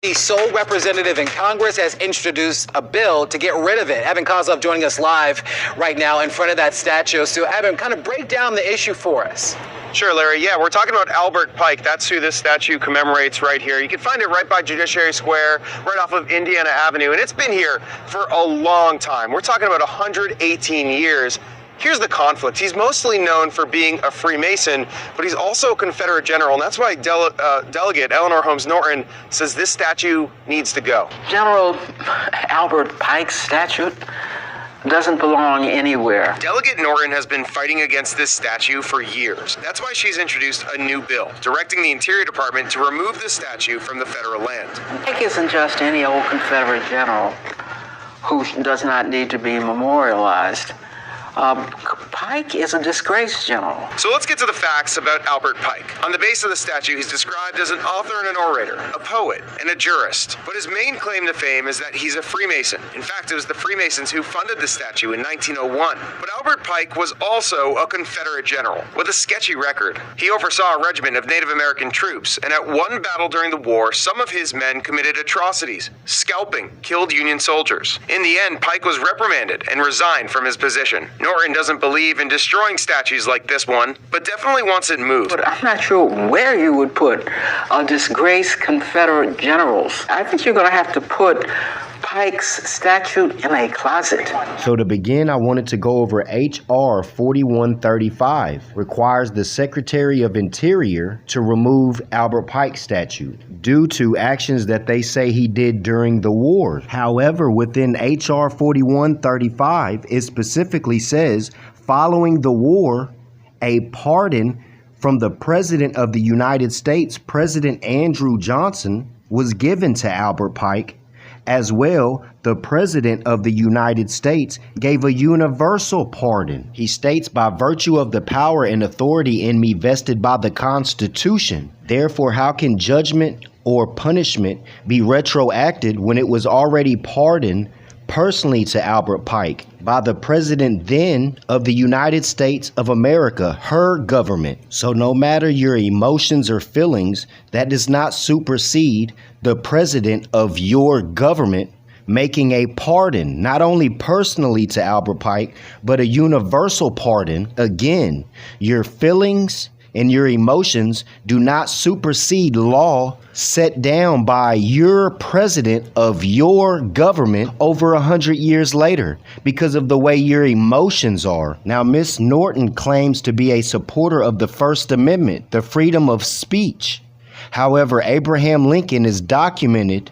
The sole representative in Congress has introduced a bill to get rid of it. Evan Kozlov joining us live right now in front of that statue. So Evan, kind of break down the issue for us. Sure, Larry. Yeah, we're talking about Albert Pike. That's who this statue commemorates right here. You can find it right by Judiciary Square, right off of Indiana Avenue, and it's been here for a long time. We're talking about 118 years. Here's the conflict. He's mostly known for being a Freemason, but he's also a Confederate general, and that's why Delegate Eleanor Holmes Norton says this statue needs to go. General Albert Pike's statue doesn't belong anywhere. Delegate Norton has been fighting against this statue for years. That's why she's introduced a new bill, directing the Interior Department to remove the statue from the federal land. Pike isn't just any old Confederate general who does not need to be memorialized. Pike is a disgraced general. So let's get to the facts about Albert Pike. On the base of the statue, he's described as an author and an orator, a poet, and a jurist. But his main claim to fame is that he's a Freemason. In fact, it was the Freemasons who funded the statue in 1901. But Albert Pike was also a Confederate general with a sketchy record. He oversaw a regiment of Native American troops, and at one battle during the war, some of his men committed atrocities, scalping, killed Union soldiers. In the end, Pike was reprimanded and resigned from his position. Norton doesn't believe in destroying statues like this one, but definitely wants it moved. But I'm not sure where you would put disgraced Confederate generals. I think you're going to have to put Pike's statue in a closet. So to begin, I wanted to go over H.R. 4135. Requires the Secretary of Interior to remove Albert Pike's statue due to actions that they say he did during the war. However, within H.R. 4135, it specifically says, following the war, a pardon from the President of the United States, President Andrew Johnson, was given to Albert Pike. As well, the President of the United States gave a universal pardon. He states, by virtue of the power and authority in me vested by the Constitution. Therefore, how can judgment or punishment be retroacted when it was already pardoned personally to Albert Pike by the President then of the United States of America, her government? So no matter your emotions or feelings, that does not supersede the President of your government making a pardon, not only personally to Albert Pike, but a universal pardon. Again, your feelings and your emotions do not supersede law set down by your president of your government over 100 years later because of the way your emotions are. Now, Miss Norton claims to be a supporter of the First Amendment, the freedom of speech. However, Abraham Lincoln is documented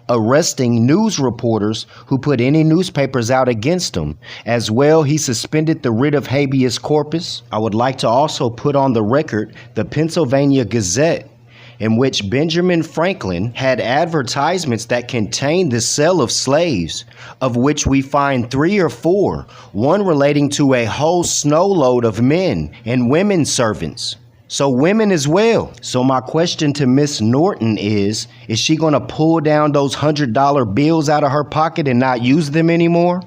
arresting news reporters who put any newspapers out against him. As well, he suspended the writ of habeas corpus. I would like to also put on the record the Pennsylvania Gazette, in which Benjamin Franklin had advertisements that contained the sale of slaves, of which we find 3 or 4, one relating to a whole snowload of men and women servants. So women as well. So my question to Miss Norton is she going to pull down those $100 bills out of her pocket and not use them anymore?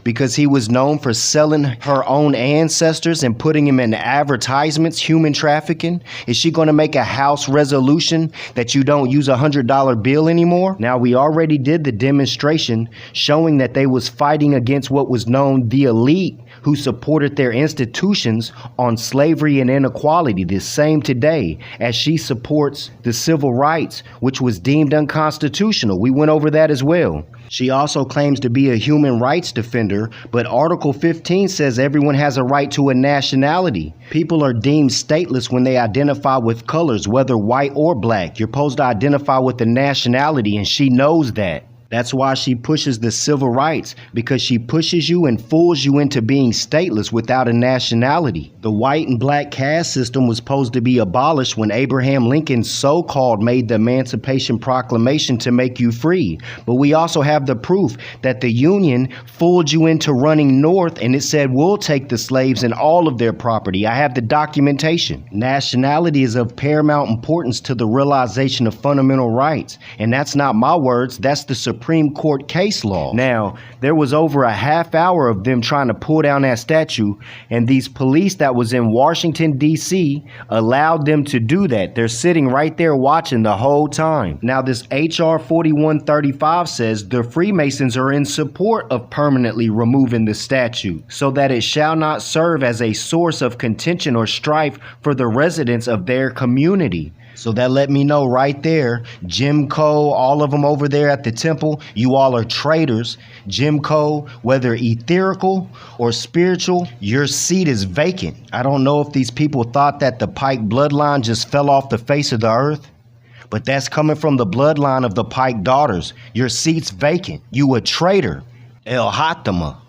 Because he was known for selling her own ancestors and putting them in advertisements, human trafficking? Is she going to make a House resolution that you don't use a $100 bill anymore? Now, we already did the demonstration showing that they was fighting against what was known the elite who supported their institutions on slavery and inequality. The same today as she supports the civil rights, which was deemed unconstitutional. We went over that as well. She also claims to be a human rights defender, but Article 15 says everyone has a right to a nationality. People are deemed stateless when they identify with colors, whether white or black. You're supposed to identify with the nationality, and she knows that. That's why she pushes the civil rights, because she pushes you and fools you into being stateless without a nationality. The white and black caste system was supposed to be abolished when Abraham Lincoln so-called made the Emancipation Proclamation to make you free. But we also have the proof that the Union fooled you into running north, and it said we'll take the slaves and all of their property. I have the documentation. Nationality is of paramount importance to the realization of fundamental rights. And that's not my words, that's the Supreme Supreme Court case law. Now, there was over a half hour of them trying to pull down that statue, and these police that was in Washington, D.C. allowed them to do that. They're sitting right there watching the whole time. Now, this H.R. 4135 says the Freemasons are in support of permanently removing the statue so that it shall not serve as a source of contention or strife for the residents of their community. So that let me know right there, Jim Crow, all of them over there at the temple, you all are traitors. Jim Crow, whether etherical or spiritual, your seat is vacant. I don't know if these people thought that the Pike bloodline just fell off the face of the earth, but that's coming from the bloodline of the Pike daughters. Your seat's vacant. You a traitor. El Hatama.